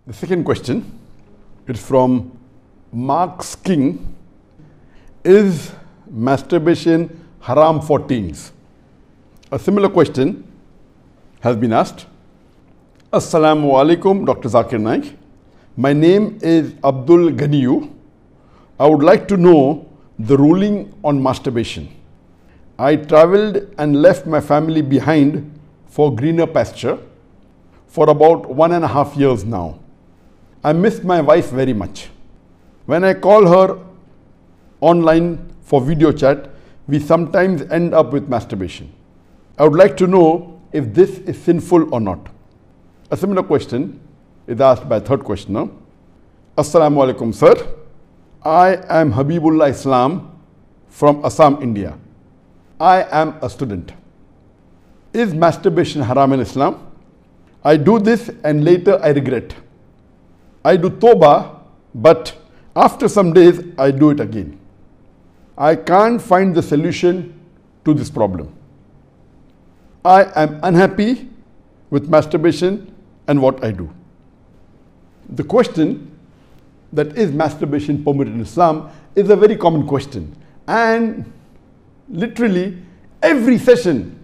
The second question is from Mark's King. Is masturbation haram for teens? A similar question has been asked. Assalamu alaikum, Dr. Zakir Naik. My name is Abdul Ganiyu. I would like to know the ruling on masturbation. I traveled and left my family behind for greener pasture for about 1.5 years now. I miss my wife very much. When I call her online for video chat, we sometimes end up with masturbation. I would like to know if this is sinful or not. A similar question is asked by a third questioner. Assalamu alaikum, sir. I am Habibullah Islam from Assam, India. I am a student. Is masturbation haram in Islam? I do this and later I regret. I do tawbah, but after some days I do it again. I can't find the solution to this problem. I am unhappy with masturbation and what I do. The question that is masturbation permitted in Islam is a very common question, and literally every session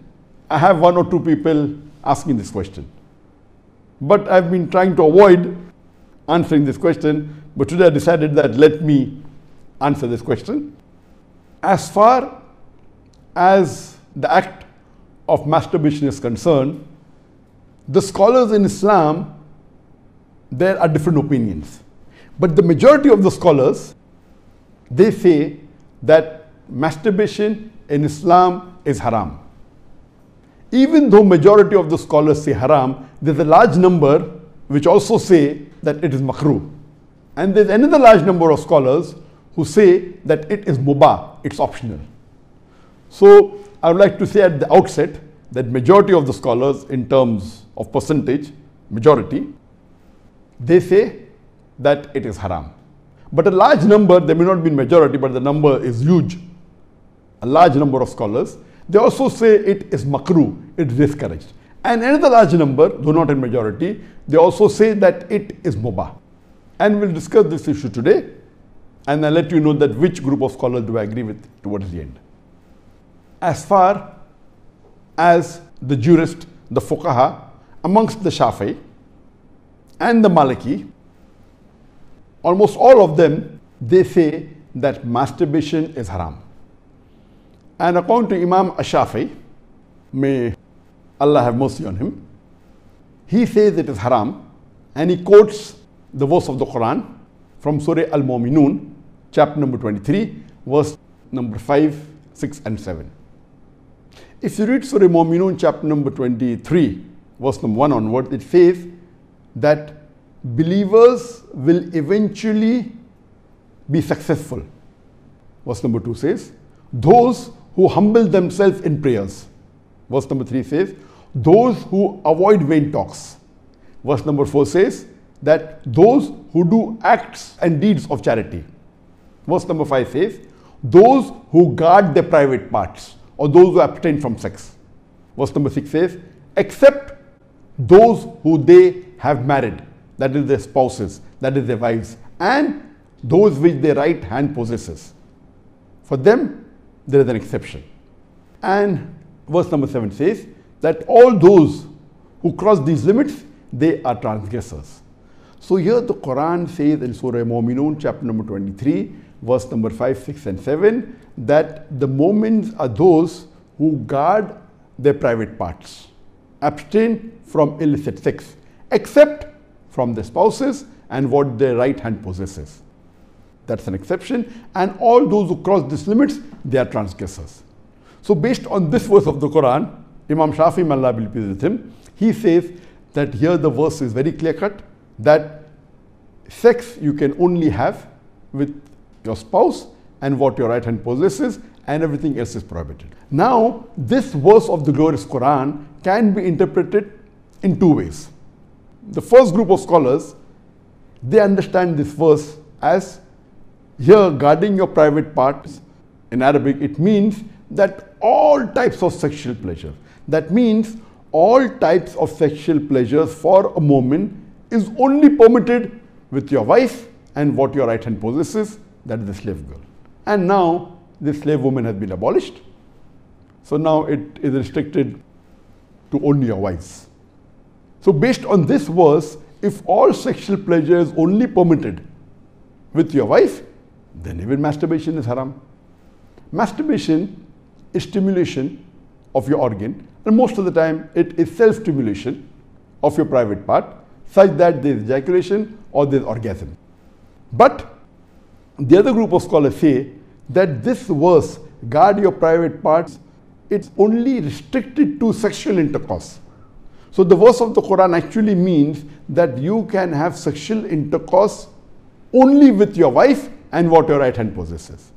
I have 1 or 2 people asking this question. But I've been trying to avoid answering this question, but today I decided that let me answer this question. As far as the act of masturbation is concerned, the scholars in Islam, there are different opinions. But the majority of the scholars, they say that masturbation in Islam is haram. Even though majority of the scholars say haram, there's a large number which also say that it is makrooh. And there's another large number of scholars who say that it is mubah, it's optional. So I would like to say at the outset that majority of the scholars, in terms of percentage, majority, they say that it is haram. But a large number, there may not be majority, but the number is huge. A large number of scholars, they also say it is makrooh, it is discouraged. And another large number, though not in majority, they also say that it is mubah. And we'll discuss this issue today, and I'll let you know that which group of scholars do I agree with towards the end. As far as the jurist, the fuqaha, amongst the Shafi'i and the Maliki, almost all of them, they say that masturbation is haram. And according to Imam Ash-Shafi'i, may Allah have mercy on him, he says it is haram, and he quotes the verse of the Quran from Surah Al-Mu'minun, chapter number 23, verse number 5, 6 and 7. If you read Surah Al-Mu'minun, chapter number 23, verse number 1 onward, it says that believers will eventually be successful. Verse number 2 says, those who humble themselves in prayers. Verse number 3 says, those who avoid vain talks. Verse number 4 says that those who do acts and deeds of charity. Verse number 5 says, those who guard their private parts, or those who abstain from sex. Verse number 6 says, except those who they have married, that is their spouses, that is their wives, and those which their right hand possesses. For them, there is an exception. And verse number 7 says that all those who cross these limits, they are transgressors. So here the Quran says in Surah Al-Mu'minun, chapter number 23, verse number 5, 6 and 7, that the mu'mins are those who guard their private parts, abstain from illicit sex, except from their spouses and what their right hand possesses. That's an exception. And all those who cross these limits, they are transgressors. So based on this verse of the Quran, Imam Shafi'i, may Allah be pleased with him, he says that here the verse is very clear cut, that sex you can only have with your spouse and what your right hand possesses, and everything else is prohibited. Now, this verse of the glorious Quran can be interpreted in 2 ways. The first group of scholars, they understand this verse as here guarding your private parts. In Arabic, it means that all types of sexual pleasure. That means all types of sexual pleasures for a moment is only permitted with your wife and what your right hand possesses, that is the slave girl. And now the slave woman has been abolished. So now it is restricted to only your wives. So based on this verse, if all sexual pleasure is only permitted with your wife, then even masturbation is haram. Masturbation is stimulation of your organ, and most of the time it is self-stimulation of your private part, such that there is ejaculation or there is orgasm. But the other group of scholars say that this verse, guard your private parts, it's only restricted to sexual intercourse. So the verse of the Quran actually means that you can have sexual intercourse only with your wife and what your right hand possesses.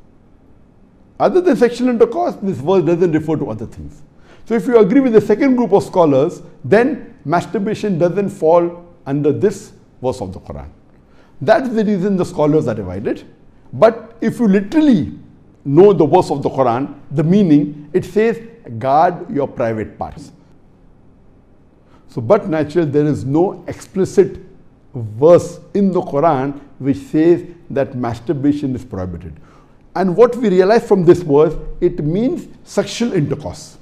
Other than sexual intercourse, this verse doesn't refer to other things. So if you agree with the second group of scholars, then masturbation doesn't fall under this verse of the Quran. That's the reason the scholars are divided. But if you literally know the verse of the Quran, the meaning, it says, guard your private parts. So, but naturally, there is no explicit verse in the Quran which says that masturbation is prohibited. And what we realize from this verse, it means sexual intercourse.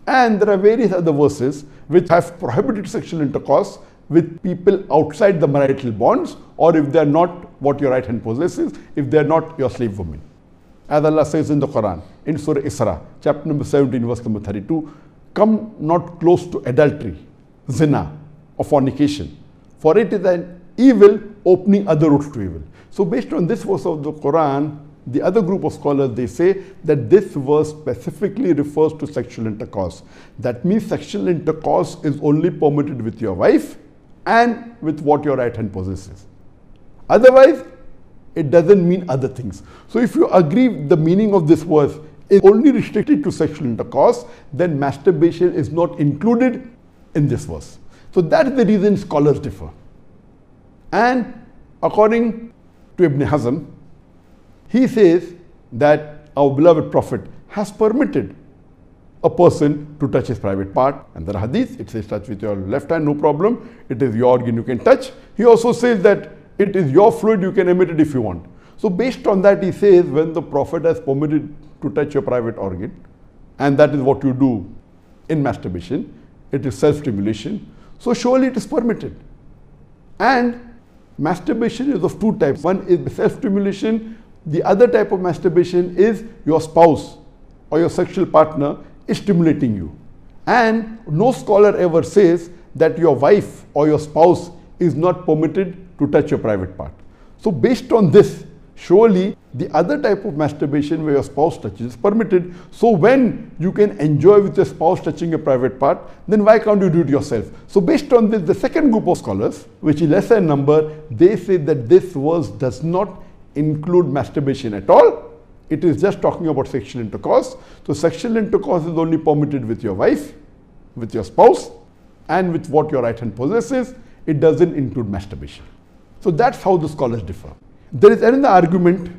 And there are various other verses which have prohibited sexual intercourse with people outside the marital bonds, or if they are not what your right hand possesses, if they are not your slave woman. As Allah says in the Quran, in Surah Isra, chapter number 17, verse number 32, come not close to adultery, zina, or fornication, for it is an evil opening other routes to evil. So based on this verse of the Quran, the other group of scholars, they say that this verse specifically refers to sexual intercourse. That means sexual intercourse is only permitted with your wife and with what your right hand possesses. Otherwise, it doesn't mean other things. So if you agree the meaning of this verse is only restricted to sexual intercourse, then masturbation is not included in this verse. So that is the reason scholars differ. And according to Ibn Hazm, he says that our beloved Prophet has permitted a person to touch his private part. And the hadith, it says touch with your left hand, no problem. It is your organ, you can touch. He also says that it is your fluid, you can emit it if you want. So based on that, he says when the Prophet has permitted to touch your private organ, and that is what you do in masturbation, it is self-stimulation, so surely it is permitted. And masturbation is of two types. One is self-stimulation. The other type of masturbation is your spouse or your sexual partner is stimulating you. And no scholar ever says that your wife or your spouse is not permitted to touch your private part. So based on this, surely the other type of masturbation where your spouse touches is permitted. So when you can enjoy with your spouse touching your private part, then why can't you do it yourself? So based on this, the second group of scholars, which is lesser in number, they say that this verse does not include masturbation at all. It is just talking about sexual intercourse. So sexual intercourse is only permitted with your wife, with your spouse, and with what your right hand possesses. It doesn't include masturbation. So that's how the scholars differ. There is another argument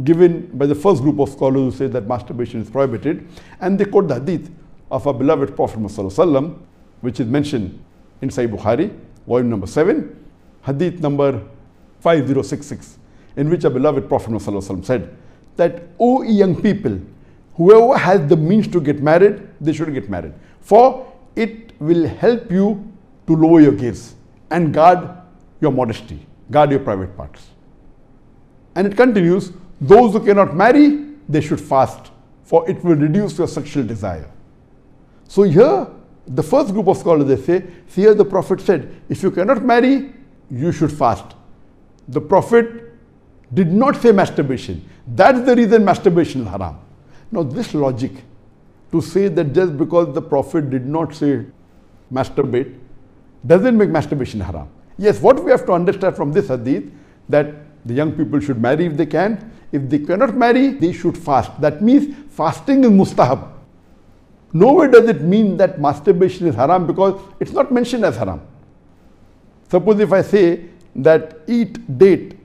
given by the first group of scholars who say that masturbation is prohibited, and they quote the hadith of our beloved Prophet ﷺ, which is mentioned in Sahih Bukhari, volume number 7, hadith number 5066, in which our beloved Prophet ﷺ said that, O young people, whoever has the means to get married, they should get married, for it will help you to lower your gaze and guard your modesty, guard your private parts. And it continues, those who cannot marry, they should fast, for it will reduce your sexual desire. So here, the first group of scholars, they say, here the Prophet said, if you cannot marry, you should fast. The Prophet did not say masturbation. That's the reason masturbation is haram. Now this logic, to say that just because the Prophet did not say masturbate, doesn't make masturbation haram. Yes, what we have to understand from this hadith, that the young people should marry if they can. If they cannot marry, they should fast. That means fasting is mustahab. Nowhere does it mean that masturbation is haram, because it's not mentioned as haram. Suppose if I say that eat date,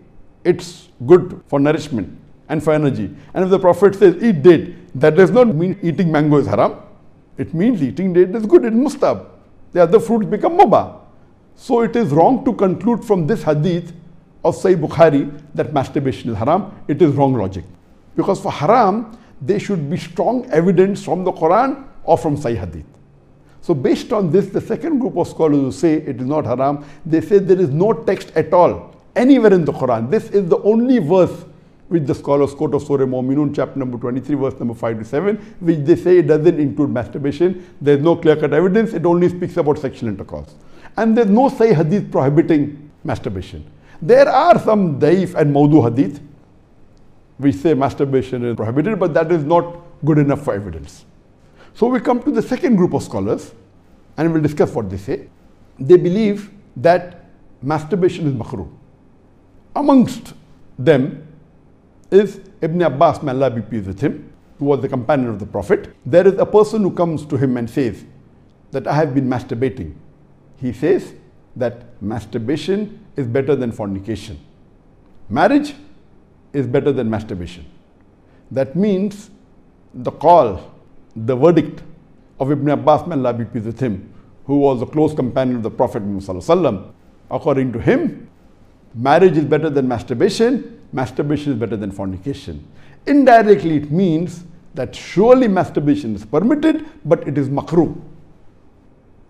it's good for nourishment and for energy. And if the Prophet says eat date, that does not mean eating mango is haram. It means eating date is good, it's mustahab. The other fruits become mubah. So it is wrong to conclude from this hadith of Sahih Bukhari that masturbation is haram. It is wrong logic. Because for haram, there should be strong evidence from the Quran or from Sahih hadith. So based on this, the second group of scholars who say it is not haram, they say there is no text at all anywhere in the Quran. This is the only verse which the scholars quote of Surah Mu'minun, chapter number 23, verse number 5 to 7, which they say it doesn't include masturbation. There is no clear-cut evidence. It only speaks about sexual intercourse. And there is no Sahih hadith prohibiting masturbation. There are some daif and mawdu hadith which say masturbation is prohibited, but that is not good enough for evidence. So we come to the second group of scholars and we'll discuss what they say. They believe that masturbation is makrooh. Amongst them is Ibn Abbas, may Allah be pleased with him, who was the companion of the Prophet. There is a person who comes to him and says that I have been masturbating. He says that masturbation is better than fornication. Marriage is better than masturbation. That means the call, the verdict of Ibn Abbas, may Allah be pleased with him, who was a close companion of the Prophet Muhammad, according to him, marriage is better than masturbation, masturbation is better than fornication. Indirectly, it means that surely masturbation is permitted, but it is makrooh.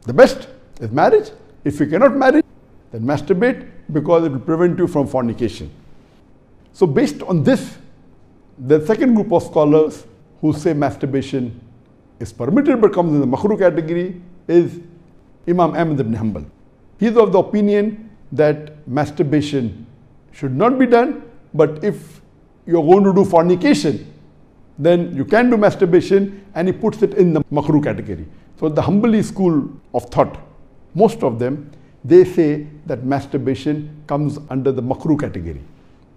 The best is marriage. If you cannot marry, then masturbate, because it will prevent you from fornication. So based on this, the second group of scholars who say masturbation is permitted but comes in the makrooh category is Imam Ahmad ibn Hanbal. He is of the opinion that masturbation should not be done, but if you are going to do fornication, then you can do masturbation, and he puts it in the makrooh category. So the Hanbali school of thought, most of them, they say that masturbation comes under the makrooh category.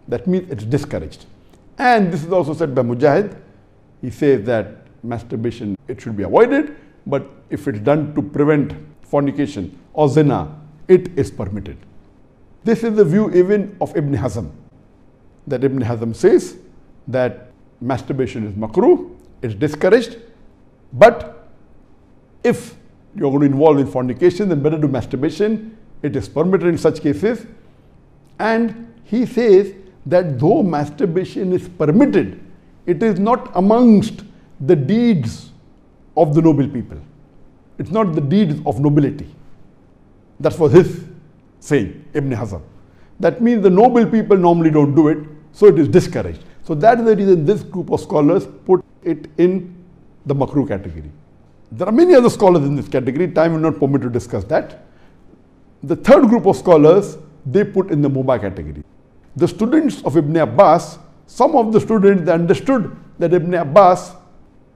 That means it's discouraged. And this is also said by Mujahid. He says that masturbation, it should be avoided, but if it's done to prevent fornication or zina, it is permitted. This is the view even of Ibn Hazm, that Ibn Hazm says that masturbation is makrooh, it's discouraged, but if you're going to involve in fornication, then better do masturbation, it is permitted in such cases. And he says that though masturbation is permitted, it is not amongst the deeds of the noble people. It's not the deeds of nobility. That was his saying, Ibn Hazm. That means the noble people normally don't do it, so it is discouraged. So that is the reason this group of scholars put it in the makrooh category. There are many other scholars in this category. Time will not permit to discuss that. The third group of scholars, they put in the mubah category. The students of Ibn Abbas, some of the students, they understood that Ibn Abbas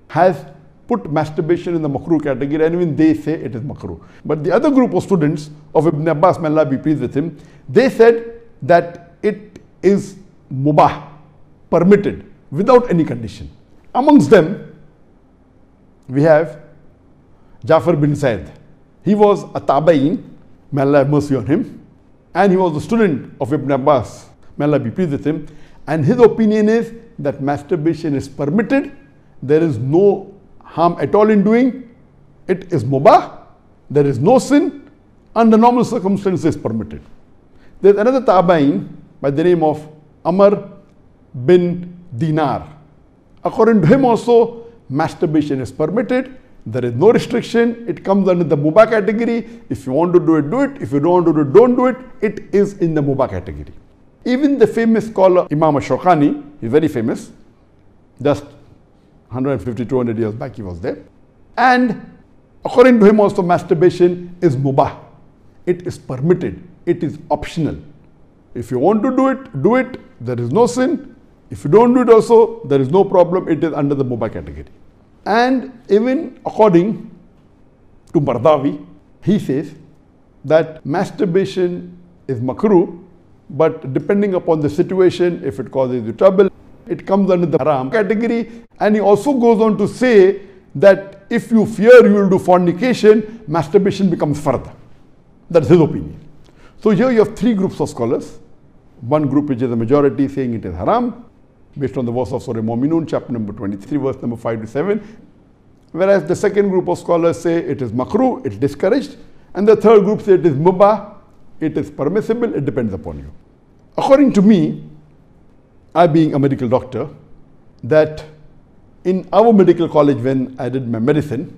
has put masturbation in the makrooh category, and even they say it is makrooh. But the other group of students of Ibn Abbas, may Allah be pleased with him, they said that it is mubah, permitted, without any condition. Amongst them, we have Jafar bin Zaid. He was a tabain, may Allah have mercy on him, and he was a student of Ibn Abbas, may Allah be pleased with him, and his opinion is that masturbation is permitted, there is no harm at all in doing, it is mubah, there is no sin, under normal circumstances permitted. There is another tabain by the name of Amr bin Dinar. According to him also, masturbation is permitted, there is no restriction, it comes under the mubah category. If you want to do it, do it. If you don't want to do it, don't do it. It is in the mubah category. Even the famous scholar Imam Shawkani, he is very famous, just 150, 200 years back he was there. And according to him also, masturbation is mubah. It is permitted. It is optional. If you want to do it, do it. There is no sin. If you don't do it also, there is no problem. It is under the mubah category. And even according to Bardawi, he says that masturbation is makrooh, but depending upon the situation, if it causes you trouble, it comes under the haram category. And he also goes on to say that if you fear you will do fornication, masturbation becomes fard. That's his opinion. So here you have three groups of scholars. One group which is the majority saying it is haram, based on the verse of Surah Mu'minun, chapter number 23, verse number 5 to 7. Whereas the second group of scholars say it is makrooh, it's discouraged. And the third group say it is mubah, it is permissible, it depends upon you. According to me, I being a medical doctor, that in our medical college when I did my medicine,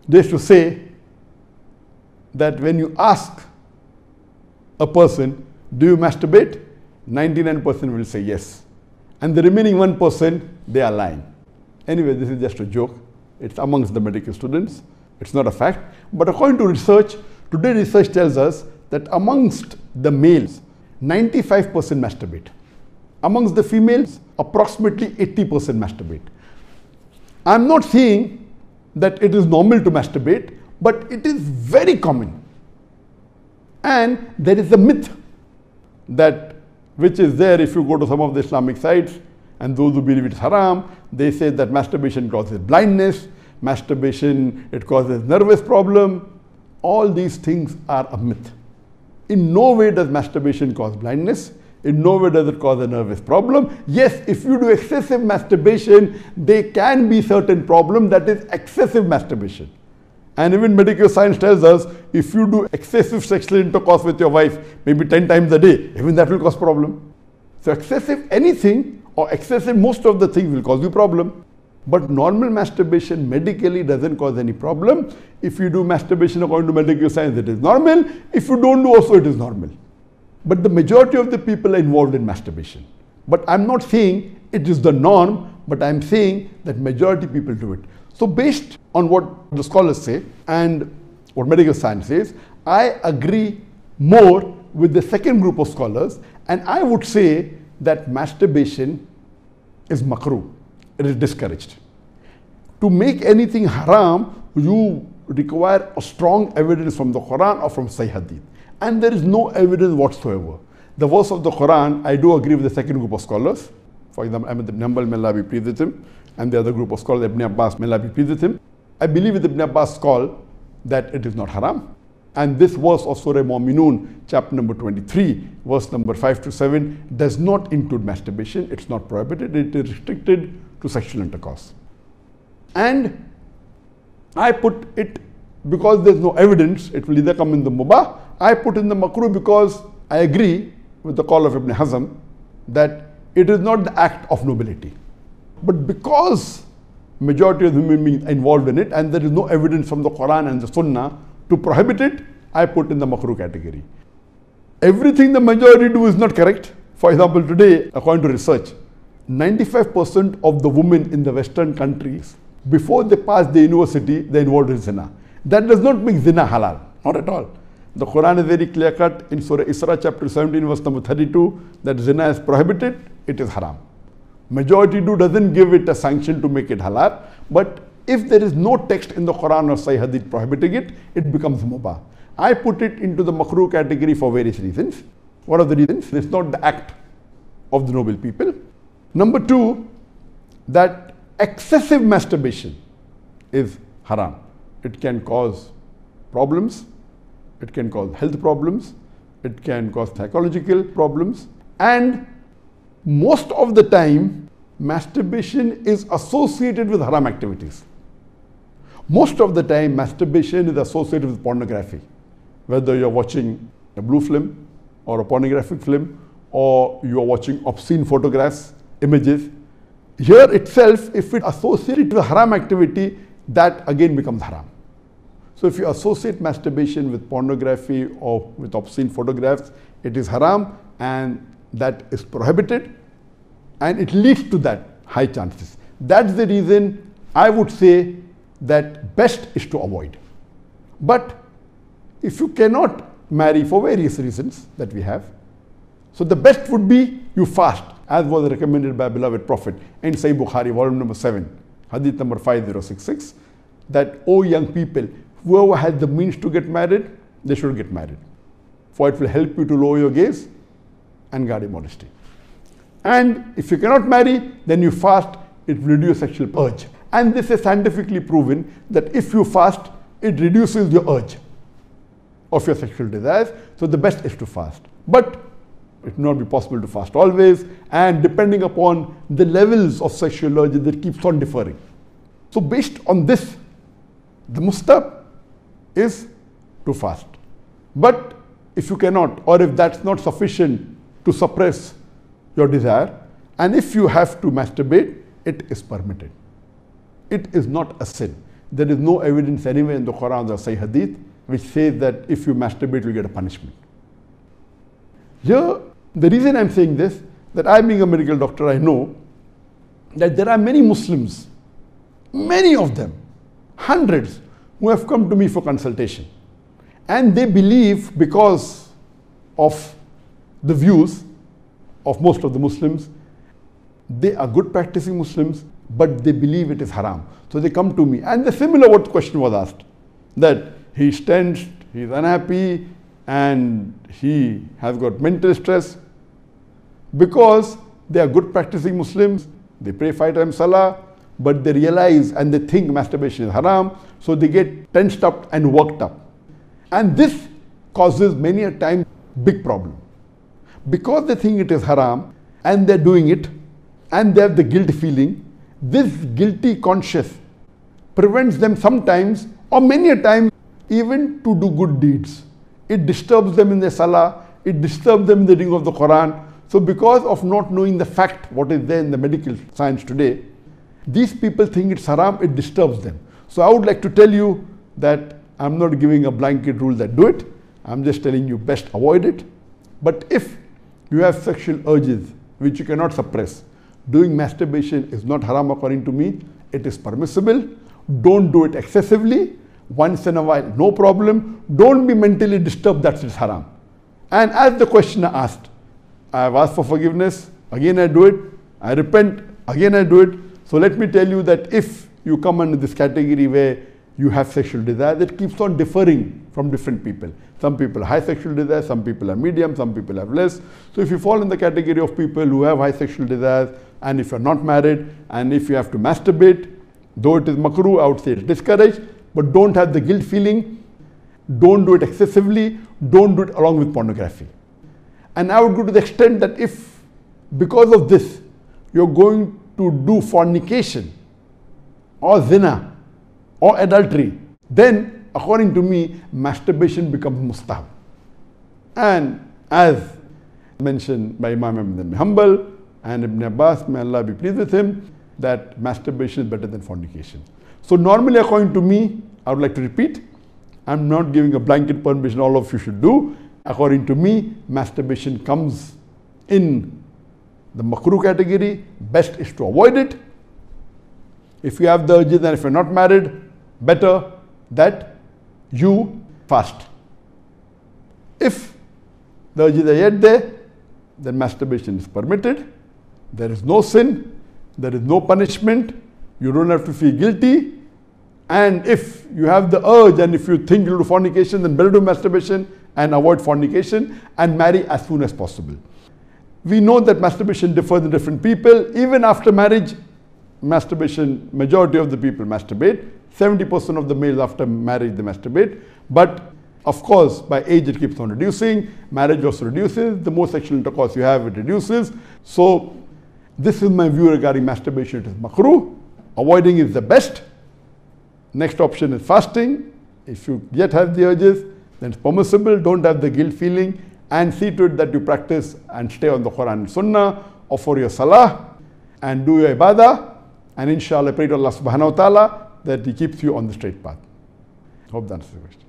they used to say that when you ask a person, do you masturbate? 99% will say yes. And the remaining 1%, they are lying. Anyway, this is just a joke. It's amongst the medical students. It's not a fact. But according to research, today research tells us that amongst the males, 95% masturbate. Amongst the females, approximately 80% masturbate. I'm not saying that it is normal to masturbate, but it is very common. And there is a myth that which is there if you go to some of the Islamic sites, and those who believe it's haram, they say that masturbation causes blindness, masturbation, it causes nervous problem. All these things are a myth. In no way does masturbation cause blindness. In no way does it cause a nervous problem. Yes, if you do excessive masturbation, there can be certain problem, that is excessive masturbation. And even medical science tells us, if you do excessive sexual intercourse with your wife, maybe 10 times a day, even that will cause problem. So excessive anything or excessive most of the things will cause you problem. But normal masturbation medically doesn't cause any problem. If you do masturbation according to medical science, it is normal. If you don't do also, it is normal. But the majority of the people are involved in masturbation. But I'm not saying it is the norm, but I'm saying that majority people do it. So based on what the scholars say and what medical science says, I agree more with the second group of scholars, and I would say that masturbation is makruh. It is discouraged. To make anything haram, you require a strong evidence from the Quran or from Sahih Hadith. And there is no evidence whatsoever. The verse of the Quran, I do agree with the second group of scholars. For example, Ahmad ibn Hanbal, may Allah be pleased with him, and the other group of scholars, Ibn Abbas, may Allah be pleased with him. I believe with Ibn Abbas' call that it is not haram. And this verse of Surah Mu'minun, chapter number 23, verse number 5 to 7, does not include masturbation. It's not prohibited. It is restricted to sexual intercourse. And I put it, because there's no evidence, it will either come in the mubah. I put in the makruh because I agree with the call of Ibn Hazm that it is not the act of nobility. But because majority of human beings are involved in it and there is no evidence from the Quran and the Sunnah to prohibit it, I put in the makruh category. Everything the majority do is not correct. For example, today, according to research, 95% of the women in the Western countries, before they pass the university, they are involved in zina. That does not make zina halal, not at all. The Quran is very clear cut in Surah Isra chapter 17 verse number 32 that zina is prohibited, it is haram. Majority doesn't give it a sanction to make it halal, but if there is no text in the Quran or Sahih Hadith prohibiting it, it becomes mubah. I put it into the makruh category for various reasons. What are the reasons? It's not the act of the noble people. Number two, that excessive masturbation is haram. It can cause problems, it can cause health problems, it can cause psychological problems, and most of the time, masturbation is associated with haram activities. Most of the time, masturbation is associated with pornography. Whether you're watching a blue film or a pornographic film, or you're watching obscene photographs, images. Here itself, if it associated with haram activity, that again becomes haram. So if you associate masturbation with pornography or with obscene photographs, it is haram and that is prohibited, and it leads to that high chances. That's the reason I would say that best is to avoid. But if you cannot marry for various reasons that we have, so the best would be you fast, as was recommended by beloved Prophet in Sahih Bukhari, volume number 7, hadith number 5066, that, O young people, whoever has the means to get married, they should get married. For it will help you to lower your gaze and guard your modesty. And if you cannot marry, then you fast, it will reduce sexual urge. And this is scientifically proven that if you fast, it reduces your urge of your sexual desires. So the best is to fast. But it will not be possible to fast always, and depending upon the levels of sexual urge, that keeps on differing. So based on this, the mustahab is to fast. But if you cannot, or if that's not sufficient to suppress your desire, and if you have to masturbate, it is permitted. It is not a sin. There is no evidence anywhere in the Quran or Sahih Hadith which says that if you masturbate, you get a punishment. Here, the reason I'm saying this, that I being a medical doctor, I know that there are many Muslims, many of them, hundreds, who have come to me for consultation. And they believe, because of the views of most of the Muslims, they are good practicing Muslims, but they believe it is haram. So they come to me. And the similar what question was asked, that he's tensed, he's unhappy, and he has got mental stress. Because they are good practicing Muslims, they pray 5 times salah, but they realize and they think masturbation is haram, so they get tensed up and worked up. And this causes many a time big problem. Because they think it is haram and they're doing it and they have the guilt feeling, this guilty conscience prevents them sometimes or many a time even to do good deeds. It disturbs them in their salah, it disturbs them in the reading of the Quran. So because of not knowing the fact, what is there in the medical science today, these people think it's haram, it disturbs them. So I would like to tell you that I'm not giving a blanket rule that do it. I'm just telling you best avoid it. But if you have sexual urges which you cannot suppress, doing masturbation is not haram according to me. It is permissible. Don't do it excessively. Once in a while, no problem. Don't be mentally disturbed that it's haram. And as the questioner asked, I have asked for forgiveness, again I do it. I repent, again I do it. So let me tell you that if you come under this category where you have sexual desire, that keeps on differing from different people. Some people have high sexual desire, some people are medium, some people have less. So if you fall in the category of people who have high sexual desires, and if you're not married, and if you have to masturbate, though it is makrooh, I would say it's discouraged, but don't have the guilt feeling, don't do it excessively, don't do it along with pornography. And I would go to the extent that if, because of this, you're going to do fornication, or zina, or adultery, then according to me, masturbation becomes mustahab. And as mentioned by Imam Ibn Hanbal and Ibn Abbas, may Allah be pleased with him, that masturbation is better than fornication. So normally according to me, I would like to repeat, I'm not giving a blanket permission all of you should do. According to me, masturbation comes in the makrooh category. Best is to avoid it. If you have the urges and if you're not married, better that you fast. If the urges are yet there, then masturbation is permitted. There is no sin, there is no punishment, you don't have to feel guilty. And if you have the urge and if you think you'll do fornication, then better do masturbation and avoid fornication and marry as soon as possible. We know that masturbation differs in different people. Even after marriage, masturbation, majority of the people masturbate. 70% of the males after marriage, they masturbate. But of course, by age it keeps on reducing. Marriage also reduces. The more sexual intercourse you have, it reduces. So this is my view regarding masturbation. It is makrooh. Avoiding is the best. Next option is fasting. If you yet have the urges, then it's permissible. Don't have the guilt feeling, and see to it that you practice and stay on the Quran and Sunnah, offer your salah and do your ibadah, and inshallah pray to Allah subhanahu wa ta'ala that He keeps you on the straight path. Hope that answers the question.